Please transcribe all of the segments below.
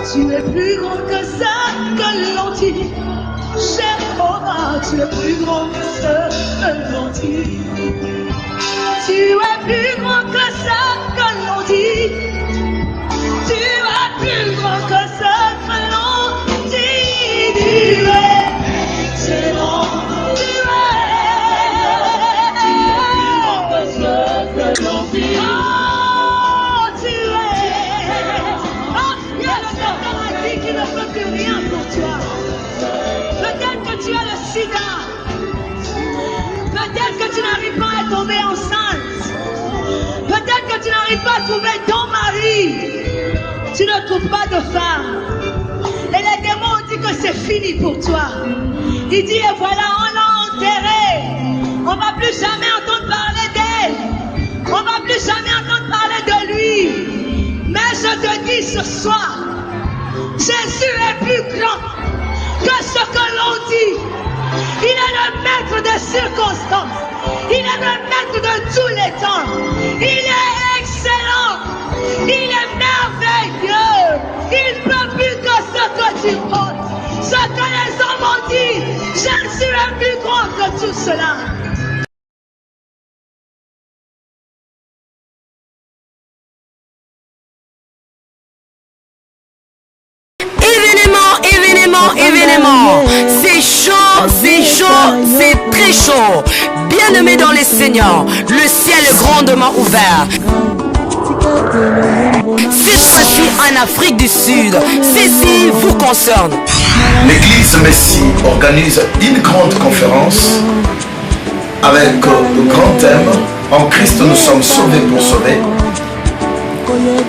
Tu es plus grand que ça, que l'on dit. Jéhovah, tu es plus grand que ça, que l'on dit. Tu es plus grand que ça, que l'on dit. Tu es plus grand que ça, que l'on dit. Tu es excellent. Tu es plus grand que ça, que l'on dit. Qui ne peut plus rien pour toi. Peut-être que tu as le sida. Peut-être que tu n'arrives pas à tomber enceinte. Peut-être que tu n'arrives pas à trouver ton mari. Tu ne trouves pas de femme. Et les démons ont dit que c'est fini pour toi. Il dit, et voilà, on l'a enterré. On ne va plus jamais entendre parler d'elle. On ne va plus jamais entendre parler de lui. Mais je te dis ce soir, Jésus est plus grand que ce que l'on dit. Il est le maître des circonstances. Il est le maître de tous les temps. Il est excellent. Il est merveilleux. Il ne peut plus que ce que tu penses. Ce que les hommes ont dit. Jésus est plus grand que tout cela. Événement, c'est chaud, c'est très chaud. Bien-aimés dans les Seigneurs, le ciel est grandement ouvert. Cette fois-ci en Afrique du Sud, ceci vous concerne. L'église Messie organise une grande conférence avec le grand thème « En Christ nous sommes sauvés pour sauver ».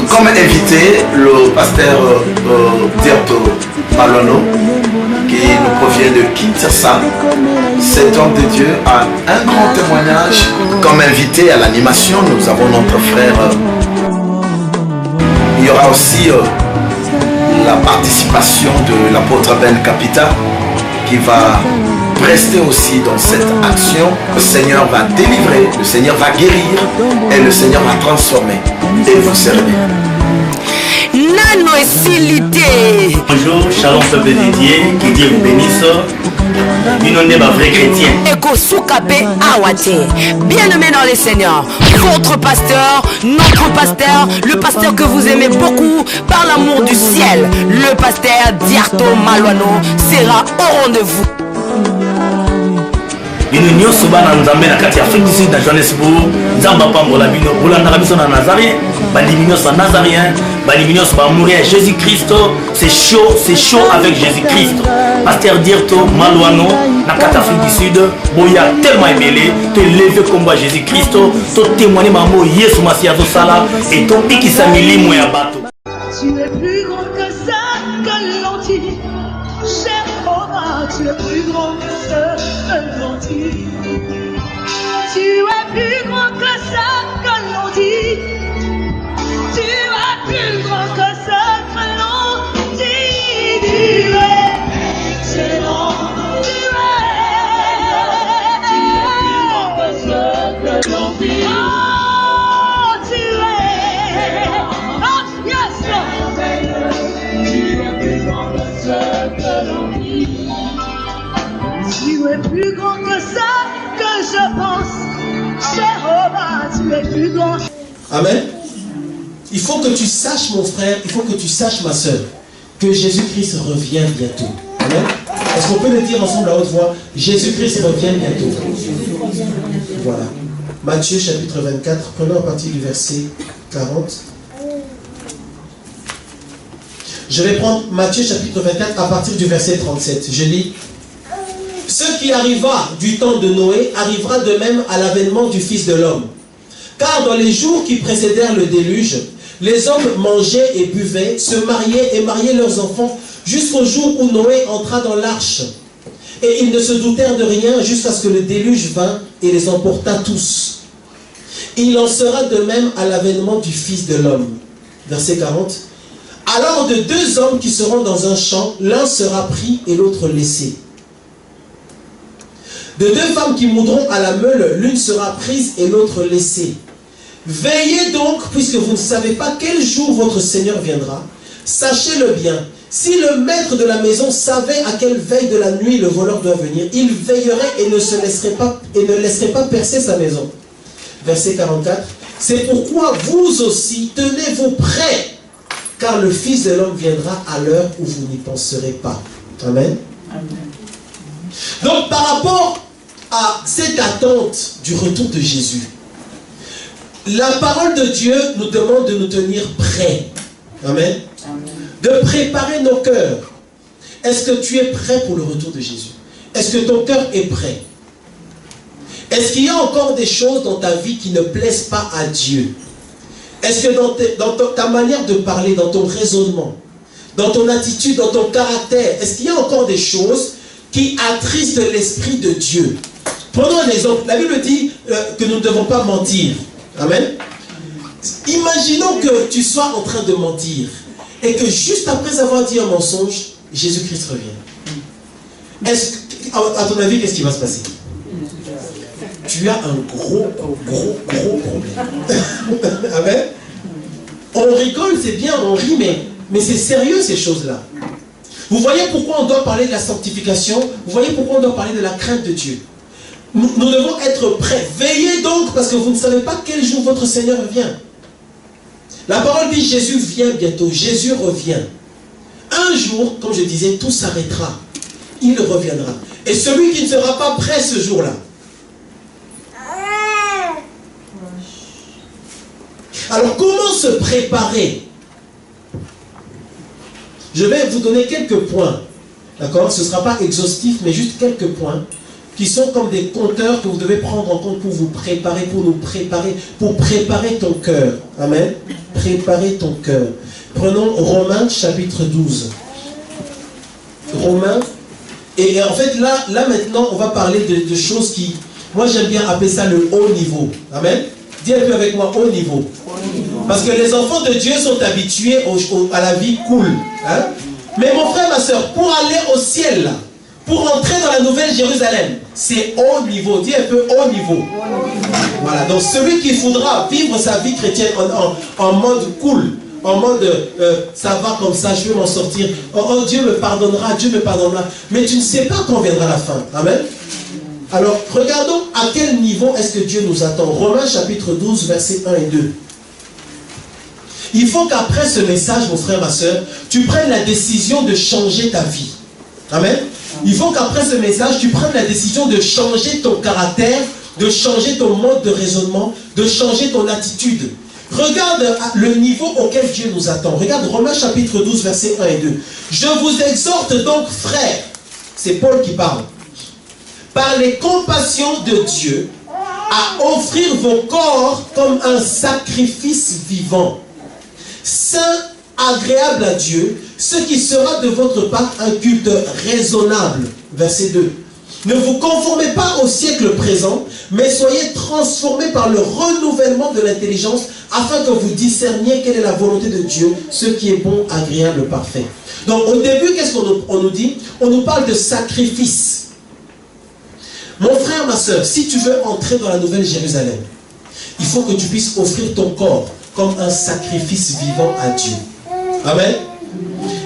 Comme invité, le pasteur Dierto Malwano, qui nous provient de Kinshasa. Cet homme de Dieu a un grand témoignage. Comme invité à l'animation, nous avons notre frère. Il y aura aussi la participation de l'apôtre Ben Capita, qui va rester aussi dans cette action. Le Seigneur va délivrer, le Seigneur va guérir et le Seigneur va transformer et vous servir. Nano Esilité. Bonjour, shalom peuple dédié, que Dieu vous bénisse. Une ma vrai chrétien. Eko Soukabe Awate. Bien-aimé dans les Seigneurs, votre pasteur, notre pasteur, le pasteur que vous aimez beaucoup par l'amour du ciel, le pasteur Dierto Malwano sera au rendez-vous. Bino nyonso bana nzambe na kati ya Afrique du Sud na Johannesburg, nzamba pambola bino bolanda biso na Nazarien, bandimi nyonso Nazarien, bandimi nyonso ba mourir Jésus Christ, c'est chaud avec Jésus Christ. Pasteur Dierto Malwano na kati Afrique du Sud, boya tellement émélé, te lever comme Jésus Christ, to témoigner mamo Yesu Masia zo sala et to pikisa milimo ya bato. Tu es plus grand que ça, que l'on dit. Jéhovah, tu es plus grand que ça, que l'on dit. Tu es plus grand que ça, que l'on dit. Tu es plus grand que ça, que l'on dit. Tu es excellent. Tu es plus grand que ça, que l'on dit. Oh, tu es. Oh, yes, Lord. Tu es plus grand que ça, que l'on dit. Tu es plus grand que ça que je pense. Jéhovah, tu es plus grand. Amen. Il faut que tu saches, mon frère, il faut que tu saches, ma soeur, que Jésus-Christ revient bientôt. Amen. Est-ce qu'on peut le dire ensemble à haute voix? Jésus-Christ revient bientôt. Voilà. Matthieu chapitre 24, prenons à partir du verset 40. Je vais prendre Matthieu chapitre 24 à partir du verset 37. Je lis. Ce qui arriva du temps de Noé arrivera de même à l'avènement du Fils de l'homme. Car dans les jours qui précédèrent le déluge, les hommes mangeaient et buvaient, se mariaient et mariaient leurs enfants, jusqu'au jour où Noé entra dans l'arche. Et ils ne se doutèrent de rien jusqu'à ce que le déluge vint et les emporta tous. Il en sera de même à l'avènement du Fils de l'homme. Verset 40. Alors de deux hommes qui seront dans un champ, l'un sera pris et l'autre laissé. De deux femmes qui moudront à la meule, l'une sera prise et l'autre laissée. Veillez donc, puisque vous ne savez pas quel jour votre Seigneur viendra, Sachez-le bien, si le maître de la maison savait à quelle veille de la nuit le voleur doit venir, il veillerait et ne laisserait pas percer sa maison. Verset 44. C'est pourquoi vous aussi, tenez-vous prêts, car le Fils de l'homme viendra à l'heure où vous n'y penserez pas. Amen. Amen. Donc, par rapport à cette attente du retour de Jésus, la parole de Dieu nous demande de nous tenir prêts. Amen. Amen. De préparer nos cœurs. Est-ce que tu es prêt pour le retour de Jésus? Est-ce que ton cœur est prêt? Est-ce qu'il y a encore des choses dans ta vie qui ne plaisent pas à Dieu? Est-ce que dans ta manière de parler, dans ton raisonnement, dans ton attitude, dans ton caractère, est-ce qu'il y a encore des choses qui attristent l'Esprit de Dieu? Prenons un exemple. La Bible dit que nous ne devons pas mentir. Amen. Imaginons que tu sois en train de mentir et que juste après avoir dit un mensonge, Jésus-Christ revient. À ton avis, qu'est-ce qui va se passer? Tu as un gros problème. Amen. On rigole, c'est bien, on rit, mais c'est sérieux ces choses-là. Vous voyez pourquoi on doit parler de la sanctification? Vous voyez pourquoi on doit parler de la crainte de Dieu? Nous devons être prêts. Veillez donc, parce que vous ne savez pas quel jour votre Seigneur vient. La parole dit Jésus vient bientôt, Jésus revient. Un jour, comme je disais, tout s'arrêtera. Il reviendra. Et celui qui ne sera pas prêt ce jour-là, alors comment se préparer? Je vais vous donner quelques points. D'accord? Ce ne sera pas exhaustif, mais juste quelques points qui sont comme des compteurs que vous devez prendre en compte pour vous préparer, pour préparer ton cœur. Amen. Préparer ton cœur. Prenons Romains chapitre 12. Romains. Et en fait, là maintenant, on va parler de choses qui, moi j'aime bien appeler ça le haut niveau. Amen. Dis un peu avec moi, haut niveau. Parce que les enfants de Dieu sont habitués à la vie cool. Hein? Mais mon frère, ma soeur, pour aller au ciel, là, pour entrer dans la nouvelle Jérusalem, c'est haut niveau. Dis un peu haut niveau. Voilà, donc celui qui voudra vivre sa vie chrétienne en mode cool, en mode ça va comme ça, je vais m'en sortir. Oh, Dieu me pardonnera, Dieu me pardonnera. Mais tu ne sais pas quand viendra la fin. Amen. Alors, regardons à quel niveau est-ce que Dieu nous attend. Romains chapitre 12, versets 1 et 2. Il faut qu'après ce message, mon frère, ma soeur, tu prennes la décision de changer ta vie. Amen. Il faut qu'après ce message, tu prennes la décision de changer ton caractère, de changer ton mode de raisonnement, de changer ton attitude. Regarde le niveau auquel Dieu nous attend. Regarde Romains chapitre 12, versets 1 et 2. Je vous exhorte donc, frères, c'est Paul qui parle, par les compassions de Dieu, à offrir vos corps comme un sacrifice vivant, saint, agréable à Dieu, ce qui sera de votre part un culte raisonnable. Verset 2. Ne vous conformez pas au siècle présent, mais soyez transformés par le renouvellement de l'intelligence, afin que vous discerniez quelle est la volonté de Dieu, ce qui est bon, agréable, parfait. Donc au début, qu'est-ce qu'on nous dit? On nous parle de sacrifice. Mon frère, ma soeur, si tu veux entrer dans la nouvelle Jérusalem, il faut que tu puisses offrir ton corps comme un sacrifice vivant à Dieu. Amen.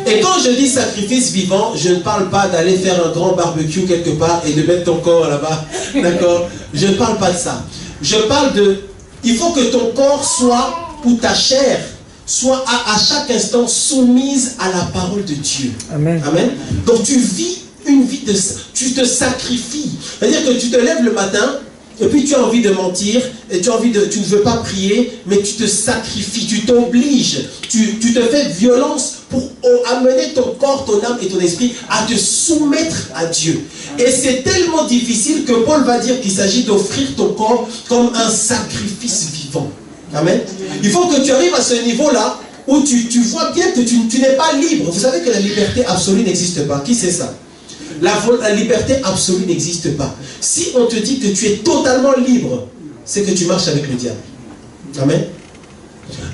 Et quand je dis sacrifice vivant, je ne parle pas d'aller faire un grand barbecue quelque part et de mettre ton corps là-bas. D'accord? Je ne parle pas de ça. Je parle de... Il faut que ton corps soit, ou ta chair, soit à chaque instant soumise à la parole de Dieu. Amen. Amen. Donc tu vis une vie de... Tu te sacrifies. C'est-à-dire que tu te lèves le matin, et puis tu as envie de mentir, et tu ne veux pas prier, mais tu te sacrifies, tu t'obliges, tu te fais violence pour amener ton corps, ton âme et ton esprit à te soumettre à Dieu. Et c'est tellement difficile que Paul va dire qu'il s'agit d'offrir ton corps comme un sacrifice vivant. Amen. Il faut que tu arrives à ce niveau-là où tu vois bien que tu n'es pas libre. Vous savez que la liberté absolue n'existe pas. Qui sait ça? La liberté absolue n'existe pas. Si on te dit que tu es totalement libre, c'est que tu marches avec le diable. Amen.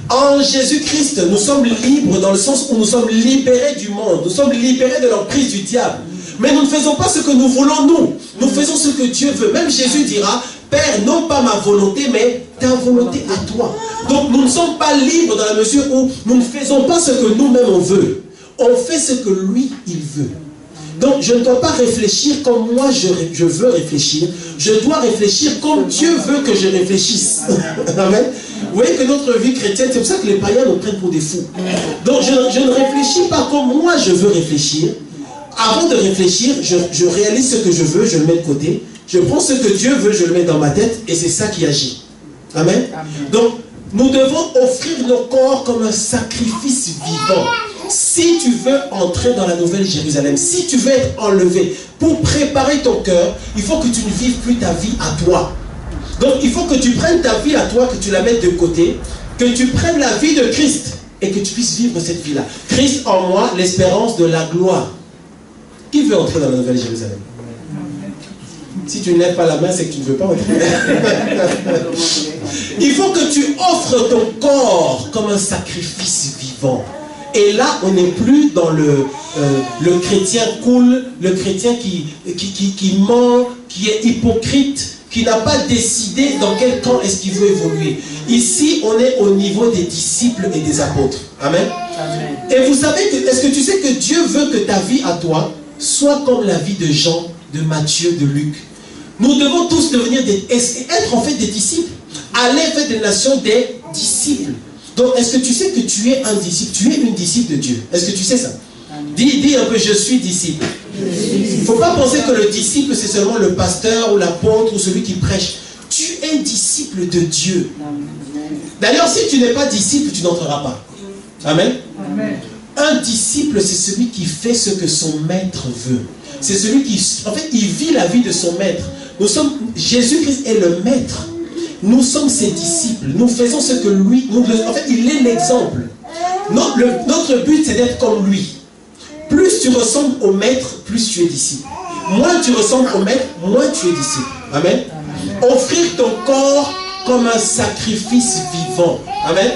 En Jésus-Christ, nous sommes libres dans le sens où nous sommes libérés du monde. Nous sommes libérés de l'emprise du diable. Mais nous ne faisons pas ce que nous voulons, nous. Nous faisons ce que Dieu veut. Même Jésus dira, Père, non pas ma volonté, mais ta volonté à toi. Donc nous ne sommes pas libres dans la mesure où nous ne faisons pas ce que nous-mêmes on veut. On fait ce que lui, il veut. Donc je ne dois pas réfléchir comme moi je veux réfléchir. Je dois réfléchir comme Dieu veut que je réfléchisse. Amen. Vous voyez que notre vie chrétienne, c'est pour ça que les païens nous prennent pour des fous. Donc je ne réfléchis pas comme moi je veux réfléchir. Avant de réfléchir, je réalise ce que je veux, je le mets de côté. Je prends ce que Dieu veut, je le mets dans ma tête et c'est ça qui agit. Amen. Donc nous devons offrir nos corps comme un sacrifice vivant. Si tu veux entrer dans la nouvelle Jérusalem, si tu veux être enlevé, pour préparer ton cœur, il faut que tu ne vives plus ta vie à toi. Donc il faut que tu prennes ta vie à toi, que tu la mettes de côté, que tu prennes la vie de Christ et que tu puisses vivre cette vie-là. Christ en moi, l'espérance de la gloire. Qui veut entrer dans la nouvelle Jérusalem? Si tu ne lèves pas la main, c'est que tu ne veux pas entrer. Il faut que tu offres ton corps comme un sacrifice vivant. Et là, on n'est plus dans le chrétien cool, le chrétien qui ment, qui est hypocrite, qui n'a pas décidé dans quel camp est-ce qu'il veut évoluer. Ici, on est au niveau des disciples et des apôtres. Amen. Amen. Et vous savez, est-ce que tu sais que Dieu veut que ta vie à toi soit comme la vie de Jean, de Matthieu, de Luc? Nous devons tous devenir être en fait des disciples. Aller faire des nations des disciples. Donc, est-ce que tu sais que tu es un disciple? Tu es une disciple de Dieu. Est-ce que tu sais ça? Dis un peu, je suis disciple. Il ne faut pas penser que le disciple, c'est seulement le pasteur ou l'apôtre ou celui qui prêche. Tu es disciple de Dieu. D'ailleurs, si tu n'es pas disciple, tu n'entreras pas. Amen. Amen. Un disciple, c'est celui qui fait ce que son maître veut. C'est celui qui, en fait, il vit la vie de son maître. Jésus-Christ est le maître. Nous sommes ses disciples. Nous faisons ce que lui... en fait, il est l'exemple. Notre but, c'est d'être comme lui. Plus tu ressembles au maître, plus tu es disciple. Moins tu ressembles au maître, moins tu es disciple. Amen. Amen. Offrir ton corps comme un sacrifice vivant. Amen.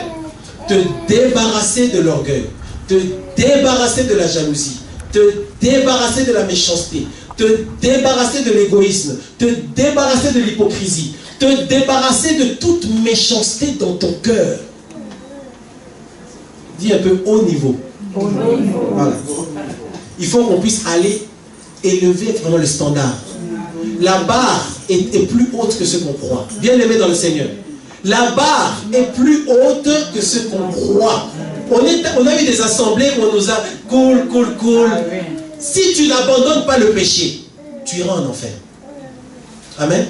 Te débarrasser de l'orgueil. Te débarrasser de la jalousie. Te débarrasser de la méchanceté. Te débarrasser de l'égoïsme. Te débarrasser de l'hypocrisie. Te débarrasser de toute méchanceté dans ton cœur. Dis un peu haut niveau. Voilà. Il faut qu'on puisse aller élever vraiment le standard. La barre est plus haute que ce qu'on croit. Bien aimé dans le Seigneur. La barre est plus haute que ce qu'on croit. On a eu des assemblées où on nous a cool. Si tu n'abandonnes pas le péché, tu iras en enfer. Amen.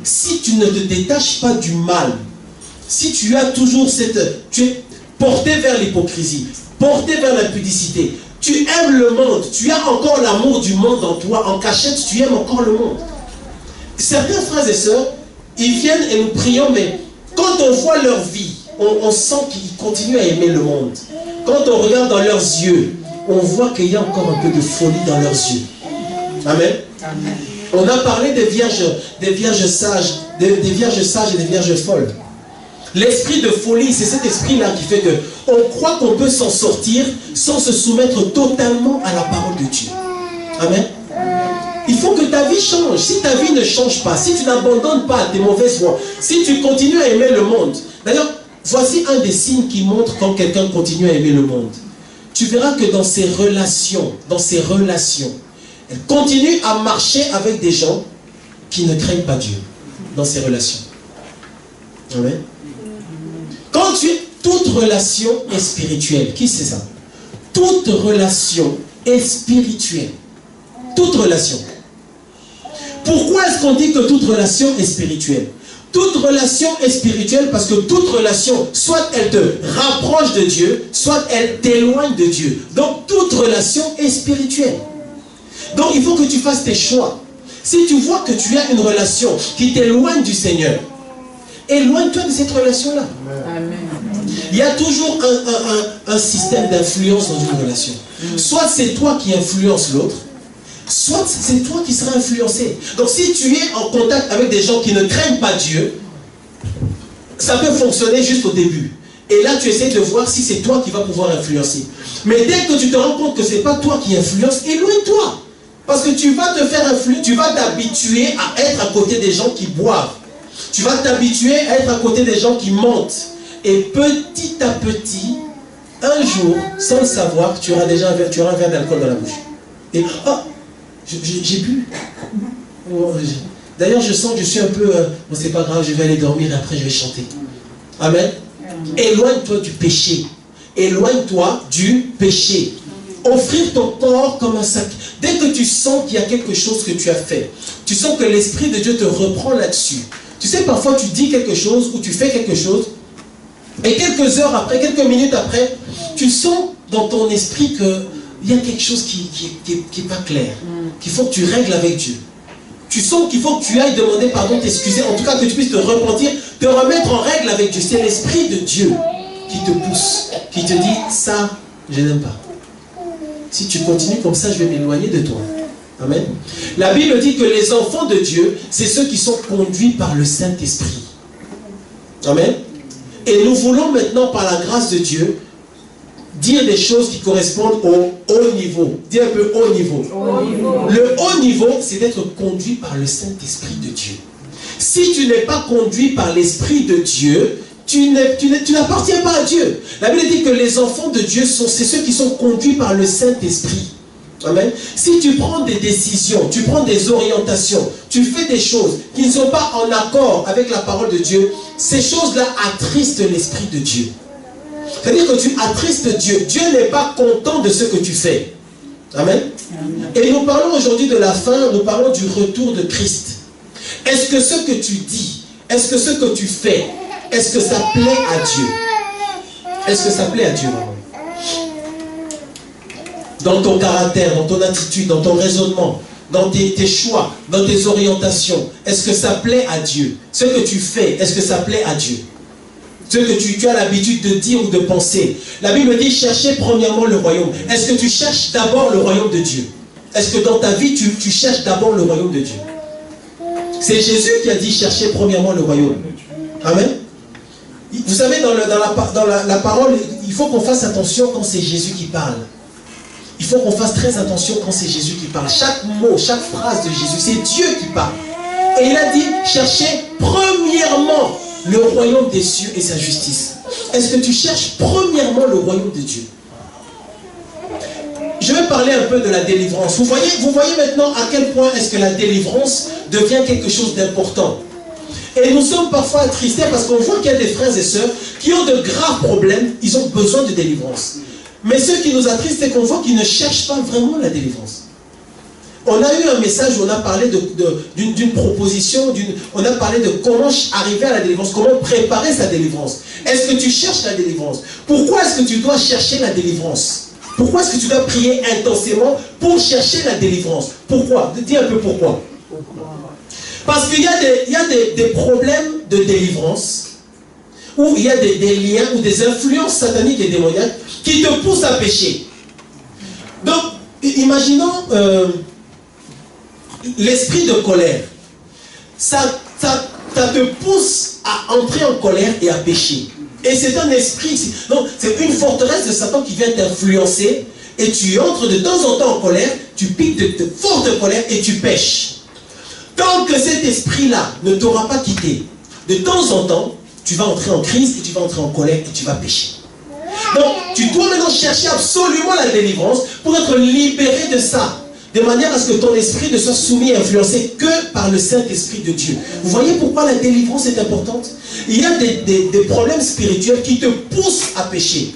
Si tu ne te détaches pas du mal, si tu as toujours tu es porté vers l'hypocrisie, porté vers la pudicité, tu aimes le monde, tu as encore l'amour du monde en toi, en cachette, tu aimes encore le monde. Certains frères et sœurs, ils viennent et nous prions, mais quand on voit leur vie, on sent qu'ils continuent à aimer le monde. Quand on regarde dans leurs yeux, on voit qu'il y a encore un peu de folie dans leurs yeux. Amen. Amen. On a parlé des vierges sages, des vierges sages et des vierges folles. L'esprit de folie, c'est cet esprit-là qui fait que on croit qu'on peut s'en sortir sans se soumettre totalement à la parole de Dieu. Amen. Il faut que ta vie change. Si ta vie ne change pas, si tu n'abandonnes pas tes mauvaises voies, si tu continues à aimer le monde. D'ailleurs, voici un des signes qui montre quand quelqu'un continue à aimer le monde. Tu verras que dans ses relations, elle continue à marcher avec des gens qui ne craignent pas Dieu dans ses relations. Amen. Quand toute relation est spirituelle, qui sait ça? Toute relation est spirituelle. Toute relation. Pourquoi est-ce qu'on dit que toute relation est spirituelle? Toute relation est spirituelle parce que toute relation, soit elle te rapproche de Dieu, soit elle t'éloigne de Dieu. Donc toute relation est spirituelle. Donc il faut que tu fasses tes choix. Si tu vois que tu as une relation qui t'éloigne du Seigneur, éloigne-toi de cette relation-là. Amen. Il y a toujours un système d'influence dans une relation. Soit c'est toi qui influences l'autre, soit c'est toi qui seras influencé. Donc si tu es en contact avec des gens qui ne craignent pas Dieu, ça peut fonctionner juste au début. Et là tu essaies de voir si c'est toi qui vas pouvoir influencer. Mais dès que tu te rends compte que ce n'est pas toi qui influence, éloigne-toi. Parce que tu vas te faire influer, tu vas t'habituer à être à côté des gens qui boivent. Tu vas t'habituer à être à côté des gens qui mentent. Et petit à petit, un jour, sans le savoir, tu auras déjà un verre d'alcool dans la bouche. Et oh, j'ai bu. D'ailleurs, je sens que je suis un peu... bon, c'est pas grave, je vais aller dormir et après je vais chanter. Amen. Éloigne-toi du péché. Éloigne-toi du péché. Offrir ton corps comme un sac. Dès que tu sens qu'il y a quelque chose que tu as fait, tu sens que l'Esprit de Dieu te reprend là-dessus. Tu sais, parfois tu dis quelque chose ou tu fais quelque chose, et quelques heures après, quelques minutes après, tu sens dans ton esprit qu'il y a quelque chose qui n'est pas clair, qu'il faut que tu règles avec Dieu. Tu sens qu'il faut que tu ailles demander pardon, t'excuser, en tout cas que tu puisses te repentir, te remettre en règle avec Dieu. C'est l'Esprit de Dieu qui te pousse, qui te dit, ça, je n'aime pas. Si tu continues comme ça, je vais m'éloigner de toi. Amen. La Bible dit que les enfants de Dieu, c'est ceux qui sont conduits par le Saint-Esprit. Amen. Et nous voulons maintenant, par la grâce de Dieu, dire des choses qui correspondent au haut niveau. Dis un peu haut niveau. Le haut niveau, c'est d'être conduit par le Saint-Esprit de Dieu. Si tu n'es pas conduit par l'Esprit de Dieu, tu n'appartiens pas à Dieu. La Bible dit que les enfants de Dieu, c'est ceux qui sont conduits par le Saint-Esprit. Amen. Si tu prends des décisions, tu prends des orientations, tu fais des choses qui ne sont pas en accord avec la parole de Dieu, ces choses-là attristent l'Esprit de Dieu. C'est-à-dire que tu attristes Dieu. Dieu n'est pas content de ce que tu fais. Amen. Et nous parlons aujourd'hui de la fin, nous parlons du retour de Christ. Est-ce que ce que tu dis, est-ce que ce que tu fais, est-ce que ça plaît à Dieu? Est-ce que ça plaît à Dieu? Dans ton caractère, dans ton attitude, dans ton raisonnement, dans tes choix, dans tes orientations, est-ce que ça plaît à Dieu? Ce que tu fais, est-ce que ça plaît à Dieu? Ce que tu as l'habitude de dire ou de penser. La Bible dit, cherchez premièrement le royaume. Est-ce que tu cherches d'abord le royaume de Dieu? Est-ce que dans ta vie, tu cherches d'abord le royaume de Dieu? C'est Jésus qui a dit, cherchez premièrement le royaume. Amen. Vous savez, dans la parole, il faut qu'on fasse attention quand c'est Jésus qui parle. Il faut qu'on fasse très attention quand c'est Jésus qui parle. Chaque mot, chaque phrase de Jésus, c'est Dieu qui parle. Et il a dit, cherchez premièrement le royaume des cieux et sa justice. Est-ce que tu cherches premièrement le royaume de Dieu? Je vais parler un peu de la délivrance. Vous voyez maintenant à quel point est-ce que la délivrance devient quelque chose d'important. Et nous sommes parfois attristés parce qu'on voit qu'il y a des frères et sœurs qui ont de graves problèmes, ils ont besoin de délivrance. Mais ce qui nous attriste, c'est qu'on voit qu'ils ne cherchent pas vraiment la délivrance. On a eu un message où on a parlé d'une proposition, on a parlé de comment arriver à la délivrance, comment préparer sa délivrance. Est-ce que tu cherches la délivrance? Pourquoi est-ce que tu dois chercher la délivrance? Pourquoi est-ce que tu dois prier intensément pour chercher la délivrance? Pourquoi? Dis un peu pourquoi. Parce qu'il y a des problèmes de délivrance, où il y a des liens ou des influences sataniques et démoniaques qui te poussent à pécher. Donc, imaginons l'esprit de colère. Ça te pousse à entrer en colère et à pécher. Et c'est un esprit, donc c'est une forteresse de Satan qui vient t'influencer et tu entres de temps en temps en colère, tu piques de forte colère et tu pêches. Tant que cet esprit-là ne t'aura pas quitté, de temps en temps, tu vas entrer en crise et tu vas entrer en colère et tu vas pécher. Donc, tu dois maintenant chercher absolument la délivrance pour être libéré de ça, de manière à ce que ton esprit ne soit soumis et influencé que par le Saint-Esprit de Dieu. Vous voyez pourquoi la délivrance est importante? Il y a des problèmes spirituels qui te poussent à pécher.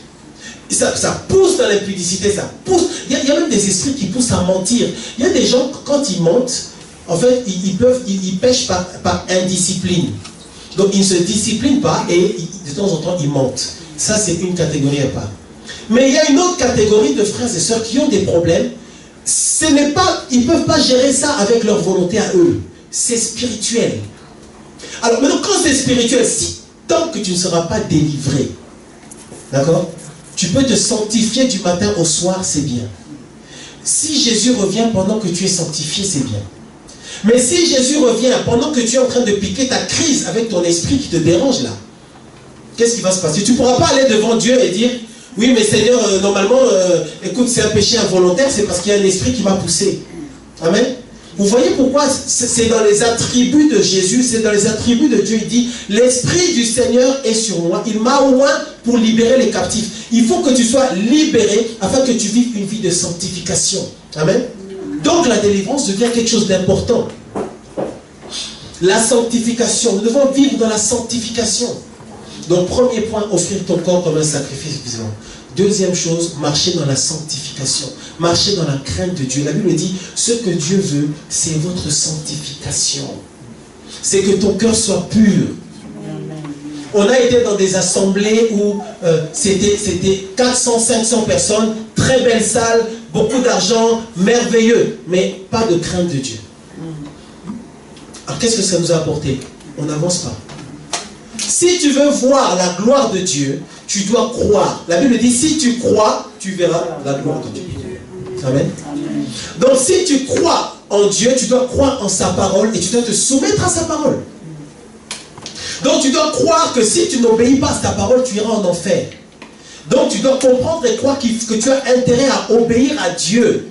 Ça pousse dans l'impudicité, ça pousse. Il y a même des esprits qui poussent à mentir. Il y a des gens, quand ils mentent, en fait, ils pêchent par indiscipline. Donc, ils ne se disciplinent pas et de temps en temps, ils mentent. Ça, c'est une catégorie à part. Mais il y a une autre catégorie de frères et sœurs qui ont des problèmes. Ils ne peuvent pas gérer ça avec leur volonté à eux. C'est spirituel. Alors, maintenant, quand c'est spirituel, tant que tu ne seras pas délivré, d'accord? Tu peux te sanctifier du matin au soir, c'est bien. Si Jésus revient pendant que tu es sanctifié, c'est bien. Mais si Jésus revient pendant que tu es en train de piquer ta crise avec ton esprit qui te dérange là, qu'est-ce qui va se passer? Tu ne pourras pas aller devant Dieu et dire, oui mais Seigneur, normalement, écoute, c'est un péché involontaire, c'est parce qu'il y a un esprit qui m'a poussé. Amen. Vous voyez pourquoi c'est dans les attributs de Jésus, c'est dans les attributs de Dieu. Il dit, l'Esprit du Seigneur est sur moi. Il m'a oint pour libérer les captifs. Il faut que tu sois libéré afin que tu vives une vie de sanctification. Amen. Donc la délivrance devient quelque chose d'important. La sanctification. Nous devons vivre dans la sanctification. Donc premier point, offrir ton corps comme un sacrifice vivant. Deuxième chose, marcher dans la sanctification. Marcher dans la crainte de Dieu. La Bible dit, ce que Dieu veut, c'est votre sanctification. C'est que ton cœur soit pur. On a été dans des assemblées où c'était 400, 500 personnes, très belle salle, beaucoup d'argent, merveilleux, mais pas de crainte de Dieu. Alors qu'est-ce que ça nous a apporté? On n'avance pas. Si tu veux voir la gloire de Dieu, tu dois croire. La Bible dit, si tu crois, tu verras la gloire de Dieu. Amen. Donc si tu crois en Dieu, tu dois croire en sa parole et tu dois te soumettre à sa parole. Donc tu dois croire que si tu n'obéis pas à sa parole, tu iras en enfer. Donc tu dois comprendre et croire que tu as intérêt à obéir à Dieu.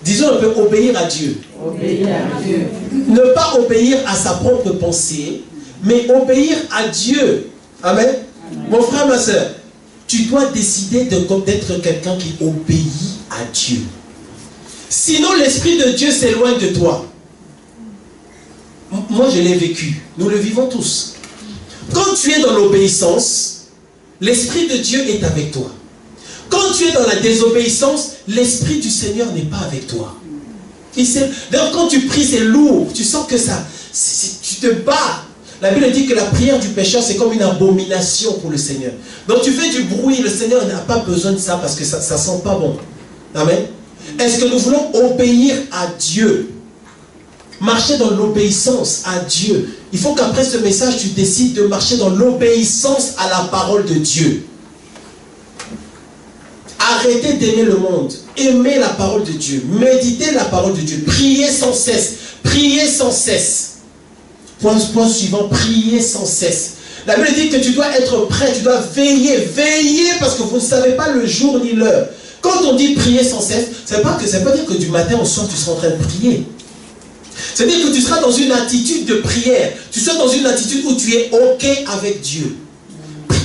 Disons un peu, obéir à Dieu. Obéir à Dieu. Ne pas obéir à sa propre pensée, mais obéir à Dieu. Amen. Amen. Mon frère, ma soeur, tu dois décider d'être quelqu'un qui obéit à Dieu. Sinon, l'Esprit de Dieu s'éloigne de toi. Moi, je l'ai vécu. Nous le vivons tous. Quand tu es dans l'obéissance, l'Esprit de Dieu est avec toi. Quand tu es dans la désobéissance, l'Esprit du Seigneur n'est pas avec toi. D'ailleurs, quand tu pries, c'est lourd. Tu sens que ça... tu te bats. La Bible dit que la prière du pécheur, c'est comme une abomination pour le Seigneur. Donc tu fais du bruit, le Seigneur n'a pas besoin de ça parce que ça ne sent pas bon. Amen. Est-ce que nous voulons obéir à Dieu? Marcher dans l'obéissance à Dieu. Il faut qu'après ce message, tu décides de marcher dans l'obéissance à la parole de Dieu. Arrêtez d'aimer le monde. Aimez la parole de Dieu. Méditez la parole de Dieu. Priez sans cesse. Priez sans cesse. Point suivant, priez sans cesse. La Bible dit que tu dois être prêt, tu dois veiller. Veiller parce que vous ne savez pas le jour ni l'heure. Quand on dit prier sans cesse, ça ne veut pas dire que du matin au soir tu seras en train de prier. C'est-à-dire que tu seras dans une attitude de prière. Tu seras dans une attitude où tu es OK avec Dieu.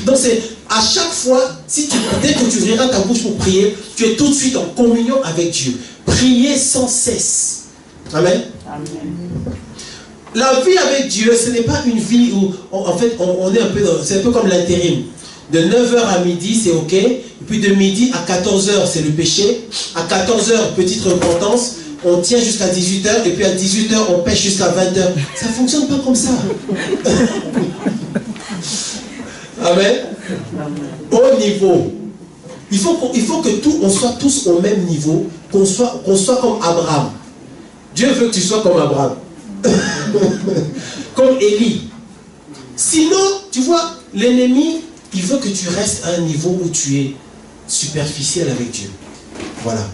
Donc c'est à chaque fois, dès que tu ouvriras ta bouche pour prier, tu es tout de suite en communion avec Dieu. Priez sans cesse. Amen. Amen. La vie avec Dieu, ce n'est pas une vie où, en fait, on est un peu dans... C'est un peu comme l'intérim. De 9h à midi, c'est OK. Et puis de midi à 14h, c'est le péché. À 14h, petite repentance. On tient jusqu'à 18h. Et puis à 18h, on pêche jusqu'à 20h. Ça ne fonctionne pas comme ça. Amen. Au niveau. Il faut que on soit tous au même niveau. Qu'on soit comme Abraham. Dieu veut que tu sois comme Abraham. Comme Élie. Sinon, tu vois, l'ennemi, il veut que tu restes à un niveau où tu es superficiel avec Dieu. Voilà.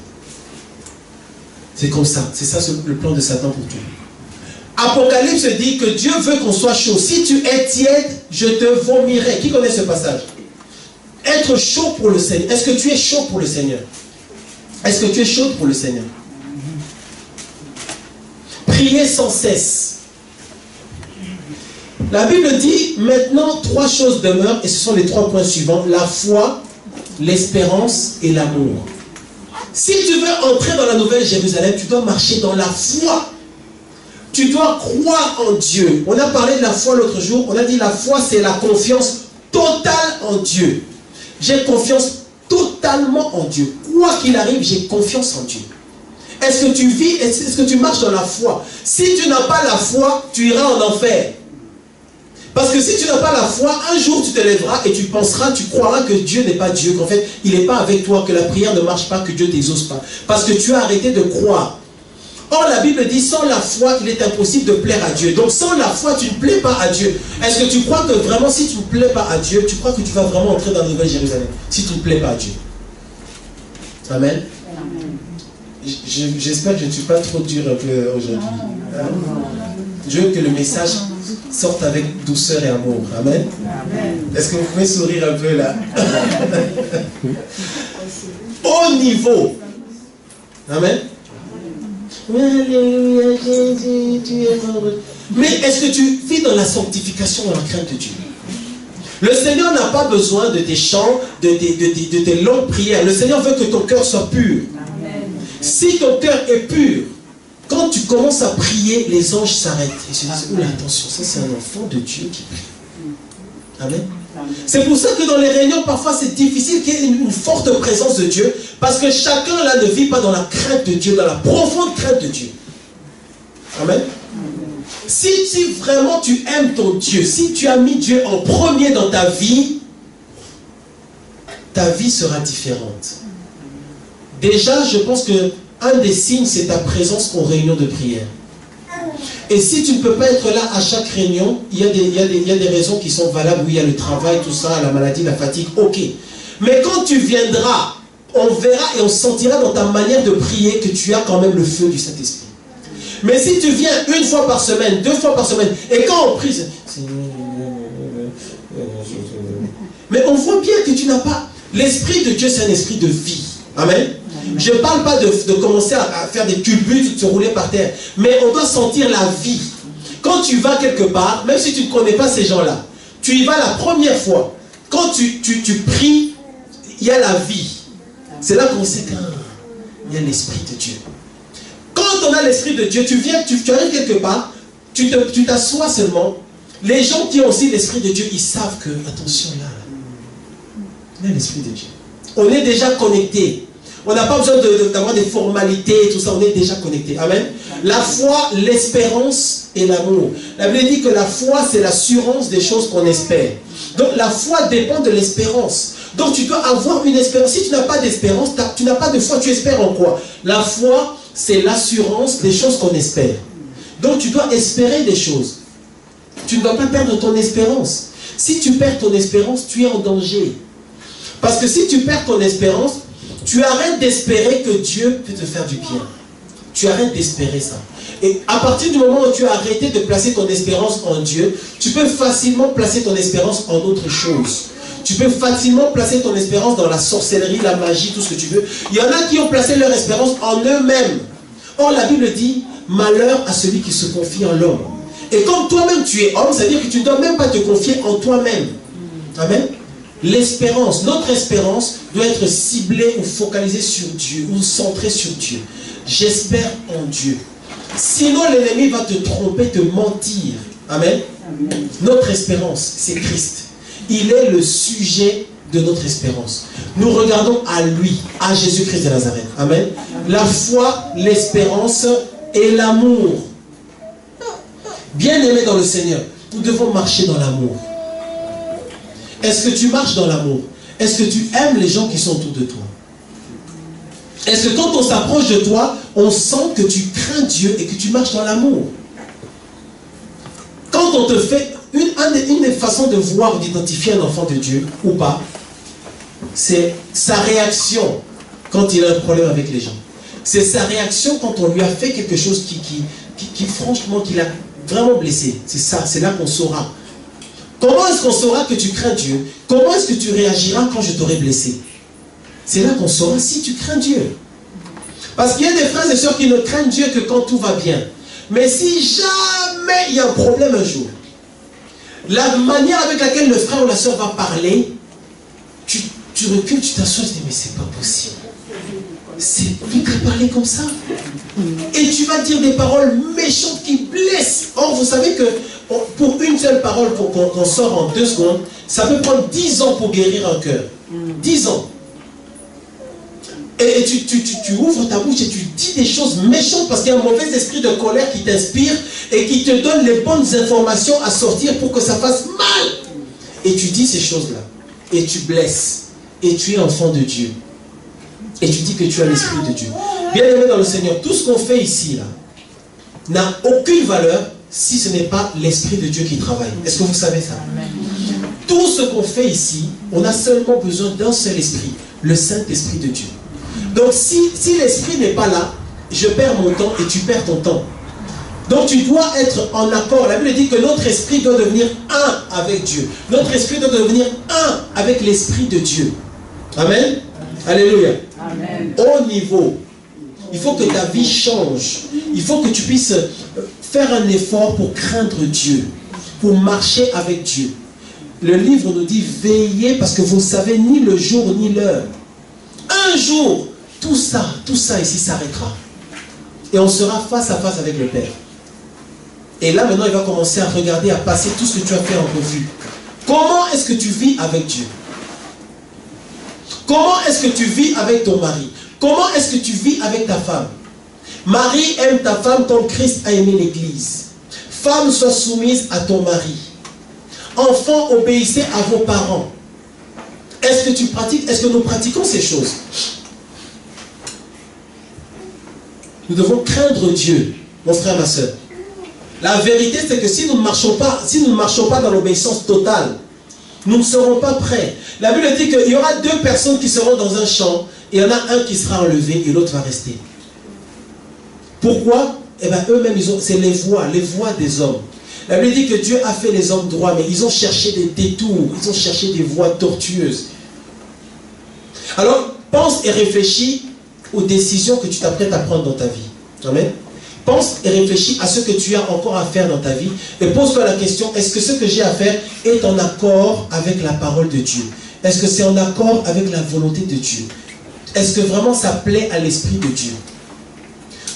C'est comme ça. C'est ça le plan de Satan pour toi. Apocalypse dit que Dieu veut qu'on soit chaud. Si tu es tiède, je te vomirai. Qui connaît ce passage? Être chaud pour le Seigneur. Est-ce que tu es chaud pour le Seigneur? Est-ce que tu es chaud pour le Seigneur? Priez sans cesse. La Bible dit maintenant 3 choses demeurent et ce sont les 3 points suivants. La foi, l'espérance et l'amour. Si tu veux entrer dans la Nouvelle Jérusalem, tu dois marcher dans la foi. Tu dois croire en Dieu. On a parlé de la foi l'autre jour. On a dit la foi, c'est la confiance totale en Dieu. J'ai confiance totalement en Dieu. Quoi qu'il arrive, j'ai confiance en Dieu. Est-ce que tu vis, est-ce que tu marches dans la foi? Si tu n'as pas la foi, tu iras en enfer. Parce que si tu n'as pas la foi, un jour tu te lèveras et tu penseras, tu croiras que Dieu n'est pas Dieu, qu'en fait, il n'est pas avec toi, que la prière ne marche pas, que Dieu ne t'exauce pas. Parce que tu as arrêté de croire. Or, la Bible dit, sans la foi, il est impossible de plaire à Dieu. Donc, sans la foi, tu ne plais pas à Dieu. Est-ce que tu crois que vraiment, si tu ne plais pas à Dieu, tu crois que tu vas vraiment entrer dans la Nouvelle Jérusalem? Si tu ne plais pas à Dieu. Amen. J'espère que je ne suis pas trop dur un peu aujourd'hui. Je veux que le message sorte avec douceur et amour. Amen. Est-ce que vous pouvez sourire un peu là? Au niveau. Amen. Alléluia, Jésus, tu es heureux. Mais est-ce que tu vis dans la sanctification, dans la crainte de Dieu? Le Seigneur n'a pas besoin de tes chants, de tes longues prières. Le Seigneur veut que ton cœur soit pur. Amen. Si ton cœur est pur, quand tu commences à prier, les anges s'arrêtent. Et se disent, oula, attention, ça c'est un enfant de Dieu qui prie. Amen. C'est pour ça que dans les réunions, parfois c'est difficile qu'il y ait une forte présence de Dieu, parce que chacun là ne vit pas dans la crainte de Dieu, dans la profonde crainte de Dieu. Amen. Si vraiment tu aimes ton Dieu, si tu as mis Dieu en premier dans ta vie sera différente. Déjà, je pense que un des signes, c'est ta présence aux réunions de prière. Et si tu ne peux pas être là à chaque réunion, il y a des raisons qui sont valables, où il y a le travail, tout ça, la maladie, la fatigue, ok. Mais quand tu viendras, on verra et on sentira dans ta manière de prier que tu as quand même le feu du Saint-Esprit. Mais si tu viens une fois par semaine, 2 fois par semaine, et quand on prie, mais on voit bien que tu n'as pas... L'Esprit de Dieu, c'est un esprit de vie. Amen. Je ne parle pas de commencer à faire des culbutes, de se rouler par terre. Mais on doit sentir la vie. Quand tu vas quelque part, même si tu ne connais pas ces gens-là, tu y vas la première fois. Quand tu pries, il y a la vie. C'est là qu'on sait qu'il y a l'Esprit de Dieu. Quand on a l'Esprit de Dieu, tu viens, tu arrives quelque part, tu t'assois seulement. Les gens qui ont aussi l'Esprit de Dieu, ils savent que, attention là, il y a l'Esprit de Dieu. On est déjà connecté. On n'a pas besoin d'avoir des formalités et tout ça, on est déjà connecté. Amen. La foi, l'espérance et l'amour. La Bible dit que la foi, c'est l'assurance des choses qu'on espère. Donc la foi dépend de l'espérance. Donc tu dois avoir une espérance. Si tu n'as pas d'espérance, tu n'as pas de foi, tu espères en quoi? La foi, c'est l'assurance des choses qu'on espère. Donc tu dois espérer des choses. Tu ne dois pas perdre ton espérance. Si tu perds ton espérance, tu es en danger. Parce que si tu perds ton espérance, tu arrêtes d'espérer que Dieu peut te faire du bien. Tu arrêtes d'espérer ça. Et à partir du moment où tu as arrêté de placer ton espérance en Dieu, tu peux facilement placer ton espérance en autre chose. Tu peux facilement placer ton espérance dans la sorcellerie, la magie, tout ce que tu veux. Il y en a qui ont placé leur espérance en eux-mêmes. Or, la Bible dit, malheur à celui qui se confie en l'homme. Et comme toi-même tu es homme, ça veut dire que tu ne dois même pas te confier en toi-même. Amen. L'espérance, notre espérance doit être ciblée ou focalisée sur Dieu, ou centrée sur Dieu. J'espère en Dieu. Sinon, l'ennemi va te tromper, te mentir. Amen. Amen. Notre espérance, c'est Christ. Il est le sujet de notre espérance. Nous regardons à lui, à Jésus-Christ de Nazareth. Amen. La foi, l'espérance et l'amour. Bien-aimés dans le Seigneur, nous devons marcher dans l'amour. Est-ce que tu marches dans l'amour? Est-ce que tu aimes les gens qui sont autour de toi? Est-ce que quand on s'approche de toi, on sent que tu crains Dieu et que tu marches dans l'amour? Quand on te fait... Une des façons de voir ou d'identifier un enfant de Dieu, ou pas, c'est sa réaction quand il a un problème avec les gens. C'est sa réaction quand on lui a fait quelque chose qui franchement, qui l'a vraiment blessé. C'est ça, c'est là qu'on saura. Comment est-ce qu'on saura que tu crains Dieu? Comment est-ce que tu réagiras quand je t'aurai blessé? C'est là qu'on saura si tu crains Dieu. Parce qu'il y a des frères et sœurs qui ne craignent Dieu que quand tout va bien. Mais si jamais il y a un problème un jour, la manière avec laquelle le frère ou la sœur va parler, tu recules, tu t'assois, tu te dis, mais c'est pas possible. C'est lui qui a parlé comme ça. Et tu vas dire des paroles méchantes qui blessent. Or, vous savez que pour une seule parole, pour qu'on sort en 2 secondes, ça peut prendre 10 ans pour guérir un cœur. 10 ans. Et tu ouvres ta bouche et tu dis des choses méchantes parce qu'il y a un mauvais esprit de colère qui t'inspire et qui te donne les bonnes informations à sortir pour que ça fasse mal. Et tu dis ces choses-là. Et tu blesses. Et tu es enfant de Dieu. Et tu dis que tu as l'esprit de Dieu. Bien-aimé dans le Seigneur, tout ce qu'on fait ici, là, n'a aucune valeur si ce n'est pas l'esprit de Dieu qui travaille. Est-ce que vous savez ça? Tout ce qu'on fait ici, on a seulement besoin d'un seul esprit, le Saint-Esprit de Dieu. Donc si l'esprit n'est pas là, je perds mon temps et tu perds ton temps. Donc tu dois être en accord. La Bible dit que notre esprit doit devenir un avec Dieu. Notre esprit doit devenir un avec l'esprit de Dieu. Amen. Alléluia. Amen. Au niveau. Il faut que ta vie change. Il faut que tu puisses faire un effort pour craindre Dieu, pour marcher avec Dieu. Le livre nous dit veillez parce que vous ne savez ni le jour ni l'heure. Un jour, tout ça ici s'arrêtera. Et on sera face à face avec le Père. Et là maintenant il va commencer à regarder, à passer tout ce que tu as fait en revue. Comment est-ce que tu vis avec Dieu? Comment est-ce que tu vis avec ton mari? Comment est-ce que tu vis avec ta femme? Marie, aime ta femme comme Christ a aimé l'Église. Femme, sois soumise à ton mari. Enfants, obéissez à vos parents. Est-ce que tu pratiques? Est-ce que nous pratiquons ces choses? Nous devons craindre Dieu, mon frère, ma soeur. La vérité, c'est que si nous ne marchons pas dans l'obéissance totale, nous ne serons pas prêts. La Bible dit qu'il y aura deux personnes qui seront dans un champ, et il y en a un qui sera enlevé et l'autre va rester. Pourquoi? Eh bien, eux-mêmes, c'est les voies des hommes. La Bible dit que Dieu a fait les hommes droits, mais ils ont cherché des détours, ils ont cherché des voies tortueuses. Alors, pense et réfléchis aux décisions que tu t'apprêtes à prendre dans ta vie. Amen. Pense et réfléchis à ce que tu as encore à faire dans ta vie et pose-toi la question, est-ce que ce que j'ai à faire est en accord avec la parole de Dieu? Est-ce que c'est en accord avec la volonté de Dieu? Est-ce que vraiment ça plaît à l'Esprit de Dieu?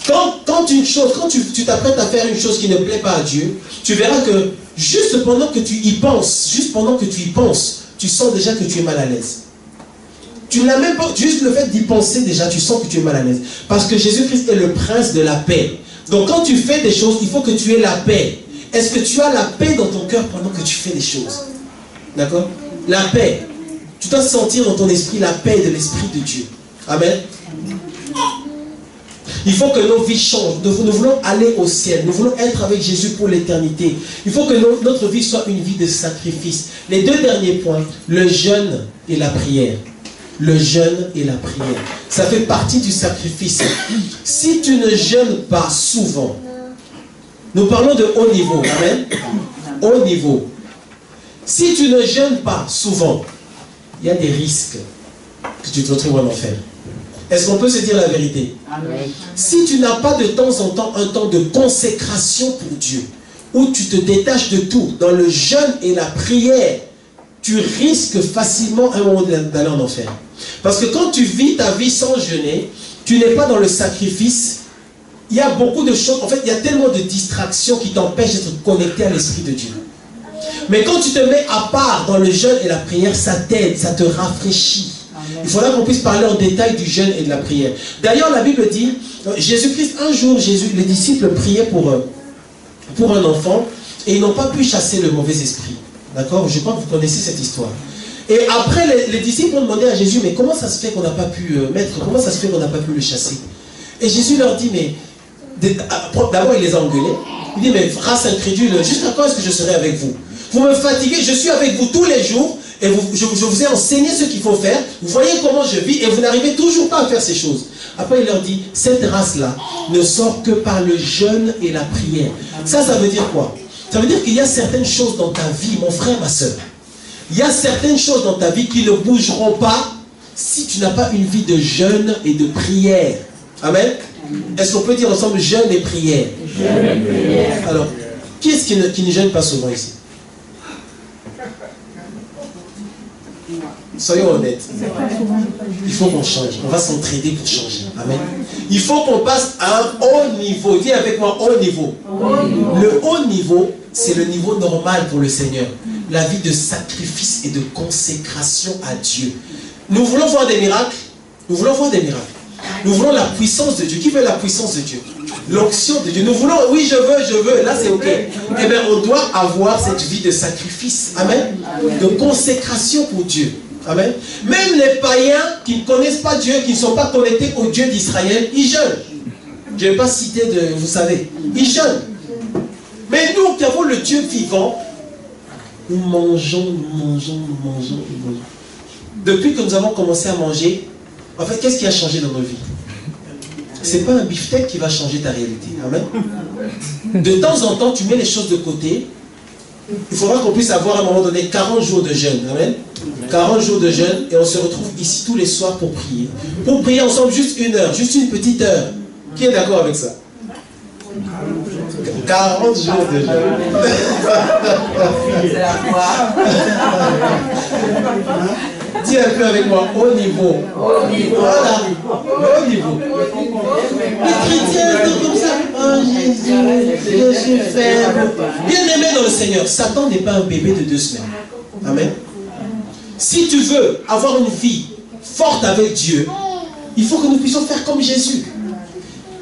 Quand tu t'apprêtes à faire une chose qui ne plaît pas à Dieu, tu verras que juste pendant que tu y penses, tu sens déjà que tu es mal à l'aise. Tu n'as même pas, juste le fait d'y penser déjà, tu sens que tu es mal à l'aise. Parce que Jésus-Christ est le prince de la paix. Donc quand tu fais des choses, il faut que tu aies la paix. Est-ce que tu as la paix dans ton cœur pendant que tu fais des choses? D'accord? La paix. Tu dois sentir dans ton esprit la paix de l'Esprit de Dieu. Amen. Il faut que nos vies changent. Nous voulons aller au ciel. Nous voulons être avec Jésus pour l'éternité. Il faut que notre vie soit une vie de sacrifice. Les deux derniers points, le jeûne et la prière. Le jeûne et la prière. Ça fait partie du sacrifice. Si tu ne jeûnes pas souvent, nous parlons de haut niveau. Amen. Haut niveau. Si tu ne jeûnes pas souvent, il y a des risques que tu te retrouves en enfer. Est-ce qu'on peut se dire la vérité? Amen. Si tu n'as pas de temps en temps un temps de consécration pour Dieu, où tu te détaches de tout, dans le jeûne et la prière, tu risques facilement à un moment d'aller en enfer. Parce que quand tu vis ta vie sans jeûner, tu n'es pas dans le sacrifice. Il y a beaucoup de choses, en fait, il y a tellement de distractions qui t'empêchent d'être connecté à l'Esprit de Dieu. Mais quand tu te mets à part dans le jeûne et la prière, ça t'aide, ça te rafraîchit. Amen. Il faudra qu'on puisse parler en détail du jeûne et de la prière. D'ailleurs, la Bible dit, Jésus-Christ, un jour, les disciples priaient pour un enfant et ils n'ont pas pu chasser le mauvais esprit. D'accord? Je crois que vous connaissez cette histoire. Et après, les disciples ont demandé à Jésus, mais comment ça se fait qu'on n'a pas pu, maître, comment ça se fait qu'on n'a pas pu le chasser? Et Jésus leur dit, mais, d'abord il les a engueulés. Il dit, mais race incrédule, jusqu'à quand est-ce que je serai avec vous? Vous me fatiguez, je suis avec vous tous les jours, et je vous ai enseigné ce qu'il faut faire, vous voyez comment je vis, et vous n'arrivez toujours pas à faire ces choses. Après il leur dit, cette race-là ne sort que par le jeûne et la prière. Ça veut dire quoi? Ça veut dire qu'il y a certaines choses dans ta vie, mon frère, ma soeur. Il y a certaines choses dans ta vie qui ne bougeront pas si tu n'as pas une vie de jeûne et de prière. Amen. Est-ce qu'on peut dire ensemble jeûne et prière? Jeûne et prière. Alors, qui est-ce qui ne jeûne pas souvent ici? Soyons honnêtes. Il faut qu'on change. On va s'entraider pour changer. Amen. Il faut qu'on passe à un haut niveau. Dis avec moi, haut niveau. Le haut niveau, c'est le niveau normal pour le Seigneur. La vie de sacrifice et de consécration à Dieu. Nous voulons voir des miracles. Nous voulons voir des miracles. Nous voulons la puissance de Dieu. Qui veut la puissance de Dieu? L'onction de Dieu. Nous voulons, oui, je veux. Là, c'est ok. Eh bien, on doit avoir cette vie de sacrifice. Amen. De consécration pour Dieu. Amen. Même les païens qui ne connaissent pas Dieu, qui ne sont pas connectés au Dieu d'Israël, ils jeûnent. Je ne vais pas citer de, vous savez, ils jeûnent. Mais nous qui avons le Dieu vivant, nous mangeons. Depuis que nous avons commencé à manger, en fait, qu'est-ce qui a changé dans nos vies? Ce n'est pas un beefsteak qui va changer ta réalité. Amen. De temps en temps, tu mets les choses de côté. Il faudra qu'on puisse avoir à un moment donné 40 jours de jeûne. Amen. 40 jours de jeûne et on se retrouve ici tous les soirs pour prier. Pour prier ensemble juste une heure, juste une petite heure. Qui est d'accord avec ça? 40 jours déjà. Dis un peu avec moi, haut niveau. Voilà, haut niveau. Les chrétiens sont comme ça. Oh Jésus, je suis faible. Bien aimé dans le Seigneur, Satan n'est pas un bébé de 2 semaines. Amen. Si tu veux avoir une vie forte avec Dieu, il faut que nous puissions faire comme Jésus.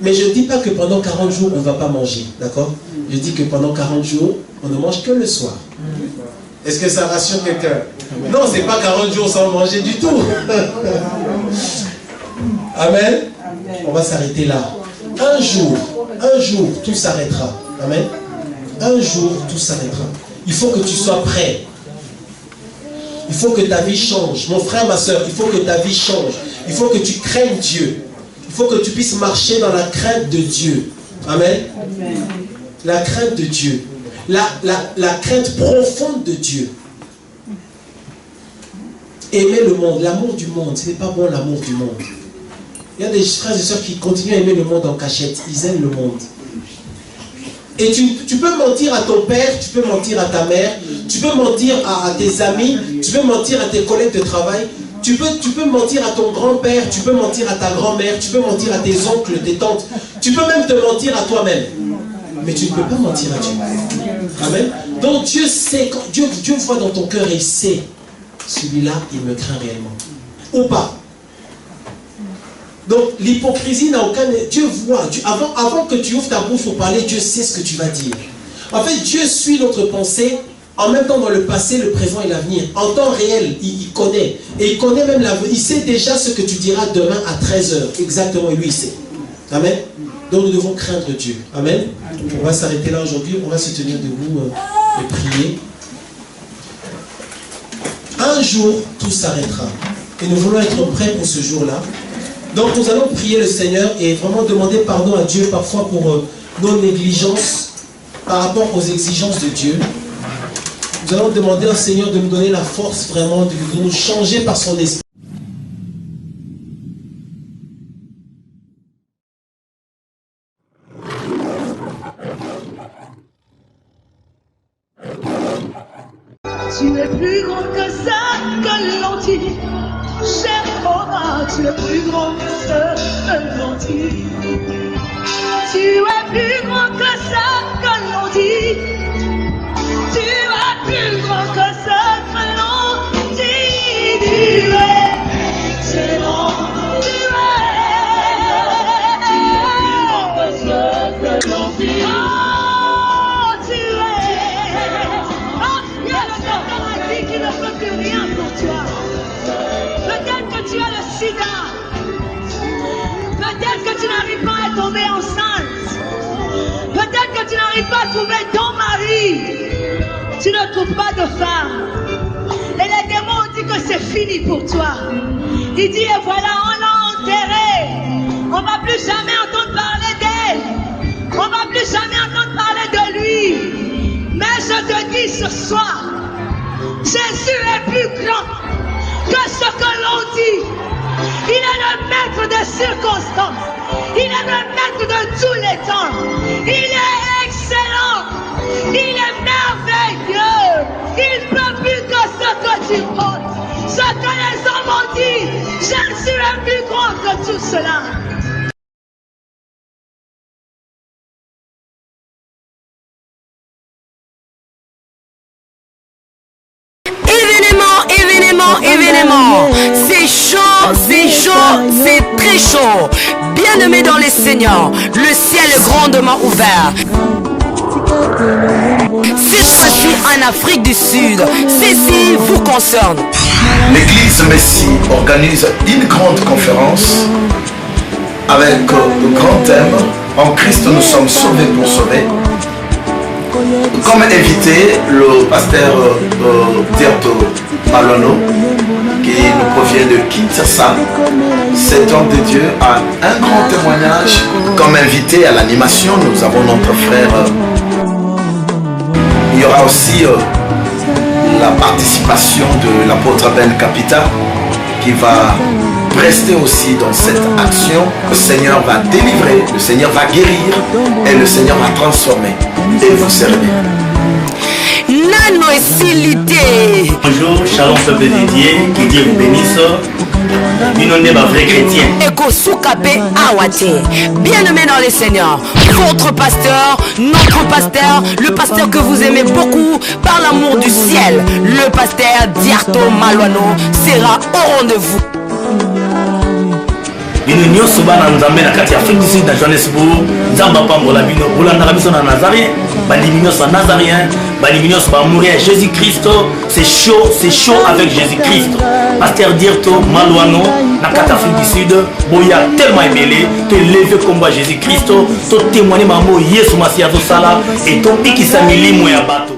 Mais je ne dis pas que pendant 40 jours, on ne va pas manger. D'accord? Je dis que pendant 40 jours, on ne mange que le soir. Est-ce que ça rassure quelqu'un? Non, ce n'est pas 40 jours sans manger du tout. Amen. On va s'arrêter là. Un jour, tout s'arrêtera. Amen. Un jour, tout s'arrêtera. Il faut que tu sois prêt. Il faut que ta vie change. Mon frère, ma soeur, il faut que ta vie change. Il faut que tu craignes Dieu. Il faut que tu puisses marcher dans la crainte de Dieu. Amen. La crainte de Dieu. La crainte profonde de Dieu. Aimer le monde, l'amour du monde, ce n'est pas bon l'amour du monde. Il y a des frères et sœurs qui continuent à aimer le monde en cachette. Ils aiment le monde. Et tu peux mentir à ton père, tu peux mentir à ta mère, tu peux mentir à tes amis, tu peux mentir à tes collègues de travail, tu peux mentir à ton grand-père, tu peux mentir à ta grand-mère, tu peux mentir à tes oncles, tes tantes, tu peux même te mentir à toi-même. Mais tu ne peux pas mentir à Dieu. Amen. Donc Dieu sait, Dieu voit dans ton cœur et il sait, celui-là, il me craint réellement. Ou pas. Donc l'hypocrisie n'a aucun... Dieu voit. Avant que tu ouvres ta bouche pour parler, Dieu sait ce que tu vas dire. En fait, Dieu suit notre pensée en même temps dans le passé, le présent et l'avenir. En temps réel, il connaît. Et il connaît même l'avenir. Il sait déjà ce que tu diras demain à 13h. Exactement, lui, il sait. Amen. Donc nous devons craindre Dieu. Amen. On va s'arrêter là aujourd'hui. On va se tenir debout et prier. Un jour, tout s'arrêtera. Et nous voulons être prêts pour ce jour-là. Donc nous allons prier le Seigneur et vraiment demander pardon à Dieu parfois pour nos négligences par rapport aux exigences de Dieu. Nous allons demander au Seigneur de nous donner la force vraiment de nous changer par son esprit. Tu es plus grand que ça, que l'on dit. Jéhovah, tu es plus grand que ça, que l'on dit. Tu es plus grand que ça, que l'on dit. Tu es plus grand que ça, que l'on dit. Tu es excellent. Tu es plus grand que ça, que l'on dit. Qui ne peut plus rien pour toi. Peut-être que tu as le sida. Peut-être que tu n'arrives pas à tomber enceinte. Peut-être que tu n'arrives pas à trouver ton mari. Tu ne trouves pas de femme. Et les démons ont dit que c'est fini pour toi. Il dit, et voilà, on l'a enterré. On ne va plus jamais entendre parler d'elle. On ne va plus jamais entendre parler de lui. Mais je te dis ce soir, Jésus est plus grand que ce que l'on dit. Il est le maître des circonstances. Il est le maître de tous les temps. Il est excellent. Il est merveilleux. Il peut plus que ce que tu penses. Ce que les hommes ont dit. Jésus est plus grand que tout cela. Événement, c'est chaud, c'est très chaud. Bien-aimés dans les seigneurs, le ciel est grandement ouvert. Cette fois-ci en Afrique du Sud, ceci vous concerne. L'église Messie organise une grande conférence avec le grand thème « En Christ nous sommes sauvés pour sauver ». Comme invité, le pasteur Diarto Malono, qui nous provient de Kinshasa. Cet homme de Dieu a un grand témoignage. Comme invité à l'animation, nous avons notre frère. Il y aura aussi la participation de l'apôtre Ben Capita qui va prester aussi dans cette action. Le Seigneur va délivrer, le Seigneur va guérir et le Seigneur va transformer et vous servir. Nano esilité. Bonjour, shalom peuple dédié, que Dieu vous bénisse. Une on est ma vrai chrétien. Eko Soukabe Awate. Bien-aimé dans les Seigneurs, votre pasteur, notre pasteur, le pasteur que vous aimez beaucoup par l'amour du ciel, le pasteur Diarto Malouano sera au rendez-vous. Bino nyonso bana nzambe na kati ya Afrique du Sud na Johannesburg, nzamba pambola bino bolandaka biso na Nazarien, bandimi nyonso ya Nazarien, bandimi nyonso bamourir ya Jésus-Christ, c'est chaud avec Jésus-Christ. Pasteur Diarto Malouano na kati Afrique du Sud, boya tellement ébélé, te lever combat Jésus-Christ, to témoigner mambo Yesu Masiya zo sala et to pikisa milimo ya bato.